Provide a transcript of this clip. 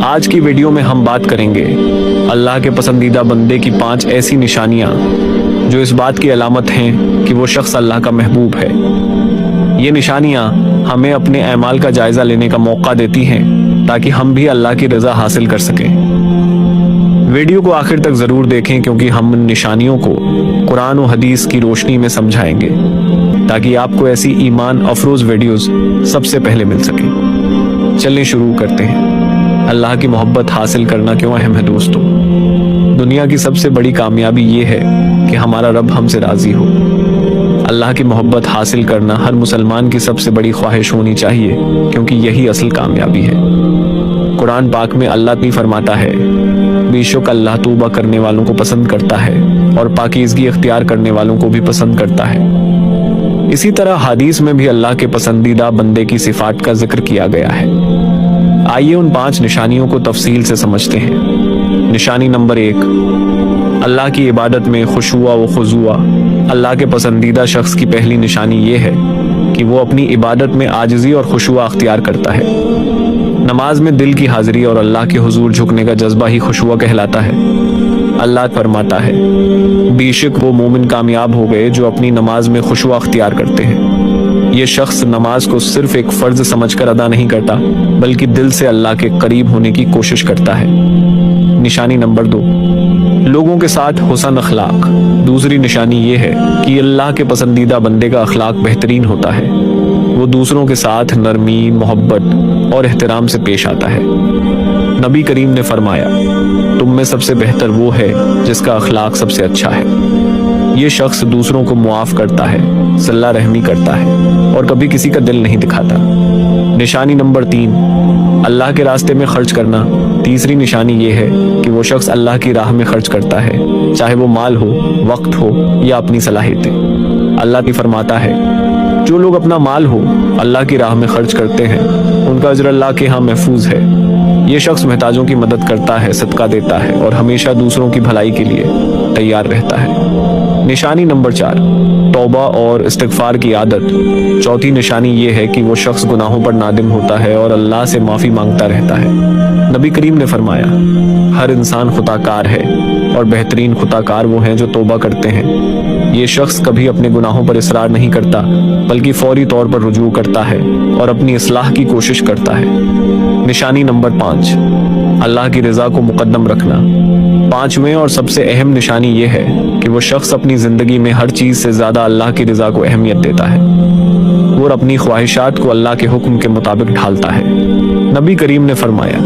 آج کی ویڈیو میں ہم بات کریں گے اللہ کے پسندیدہ بندے کی 5 ایسی نشانیاں جو اس بات کی علامت ہیں کہ وہ شخص اللہ کا محبوب ہے۔ یہ نشانیاں ہمیں اپنے اعمال کا جائزہ لینے کا موقع دیتی ہیں تاکہ ہم بھی اللہ کی رضا حاصل کر سکیں۔ ویڈیو کو آخر تک ضرور دیکھیں کیونکہ ہم ان نشانیوں کو قرآن و حدیث کی روشنی میں سمجھائیں گے تاکہ آپ کو ایسی ایمان افروز ویڈیوز سب سے پہلے مل سکیں۔ چلیں شروع کرتے ہیں۔ اللہ کی محبت حاصل کرنا کیوں اہم ہے دوستو؟ دنیا کی سب سے بڑی کامیابی یہ ہے کہ ہمارا رب ہم سے راضی ہو۔ اللہ کی محبت حاصل کرنا ہر مسلمان کی سب سے بڑی خواہش ہونی چاہیے کیونکہ یہی اصل کامیابی ہے۔ قرآن پاک میں اللہ بھی فرماتا ہے، بے شک اللہ توبہ کرنے والوں کو پسند کرتا ہے اور پاکیزگی اختیار کرنے والوں کو بھی پسند کرتا ہے۔ اسی طرح حدیث میں بھی اللہ کے پسندیدہ بندے کی صفات کا ذکر کیا گیا ہے۔ آئیے ان 5 نشانیوں کو تفصیل سے سمجھتے ہیں۔ نشانی نمبر 1، اللہ کی عبادت میں خشوع و خضوع۔ اللہ کے پسندیدہ شخص کی پہلی نشانی یہ ہے کہ وہ اپنی عبادت میں عاجزی اور خشوع اختیار کرتا ہے۔ نماز میں دل کی حاضری اور اللہ کے حضور جھکنے کا جذبہ ہی خشوع کہلاتا ہے۔ اللہ فرماتا ہے، بے شک وہ مومن کامیاب ہو گئے جو اپنی نماز میں خشوع اختیار کرتے ہیں۔ یہ شخص نماز کو صرف ایک فرض سمجھ کر ادا نہیں کرتا بلکہ دل سے اللہ کے قریب ہونے کی کوشش کرتا ہے۔ نشانی نمبر 2، لوگوں کے ساتھ حسن اخلاق۔ دوسری نشانی یہ ہے کہ اللہ کے پسندیدہ بندے کا اخلاق بہترین ہوتا ہے۔ وہ دوسروں کے ساتھ نرمی، محبت اور احترام سے پیش آتا ہے۔ نبی کریم نے فرمایا، تم میں سب سے بہتر وہ ہے جس کا اخلاق سب سے اچھا ہے۔ یہ شخص دوسروں کو معاف کرتا ہے، صلہ رحمی کرتا ہے اور کبھی کسی کا دل نہیں دکھاتا۔ نشانی نمبر 3، اللہ کے راستے میں خرچ کرنا۔ تیسری نشانی یہ ہے کہ وہ شخص اللہ کی راہ میں خرچ کرتا ہے، چاہے وہ مال ہو، وقت ہو یا اپنی صلاحیتیں۔ اللہ بھی فرماتا ہے، جو لوگ اپنا مال ہو اللہ کی راہ میں خرچ کرتے ہیں ان کا اجر اللہ کے ہاں محفوظ ہے۔ یہ شخص محتاجوں کی مدد کرتا ہے، صدقہ دیتا ہے اور ہمیشہ دوسروں کی بھلائی کے لیے تیار رہتا ہے۔ نشانی نمبر 4، توبہ اور استغفار کی عادت۔ چوتھی نشانی یہ ہے کہ وہ شخص گناہوں پر نادم ہوتا ہے اور اللہ سے معافی مانگتا رہتا ہے۔ نبی کریم نے فرمایا، ہر انسان خطا کار ہے اور بہترین خطا کار وہ ہیں جو توبہ کرتے ہیں۔ یہ شخص کبھی اپنے گناہوں پر اصرار نہیں کرتا بلکہ فوری طور پر رجوع کرتا ہے اور اپنی اصلاح کی کوشش کرتا ہے۔ نشانی نمبر 5، اللہ کی رضا کو مقدم رکھنا۔ 5ویں اور سب سے اہم نشانی یہ ہے کہ وہ شخص اپنی زندگی میں ہر چیز سے زیادہ اللہ کی رضا کو اہمیت دیتا ہے۔ وہ اپنی خواہشات کو اللہ کے حکم کے مطابق ڈھالتا ہے۔ نبی کریم نے فرمایا،